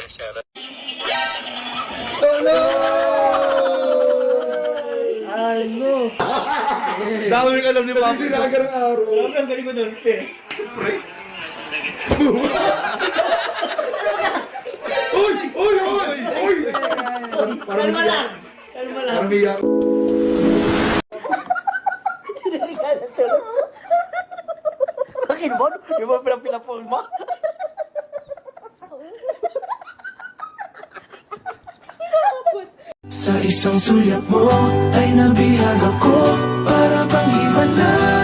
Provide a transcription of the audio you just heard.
Shoutout. Ay, no. Dami rin alam ni Papa. Sinaga ng araw. Alam mo, ang galing mo doon. Siyempre. Uy! Uy! Uy! Uy! Kalma lang. Kalma lang. Parang iyak. Bakit mo? Yung mga pinapilapol mo? Sa isang sulyap mo ay nabihag ako para bang himala.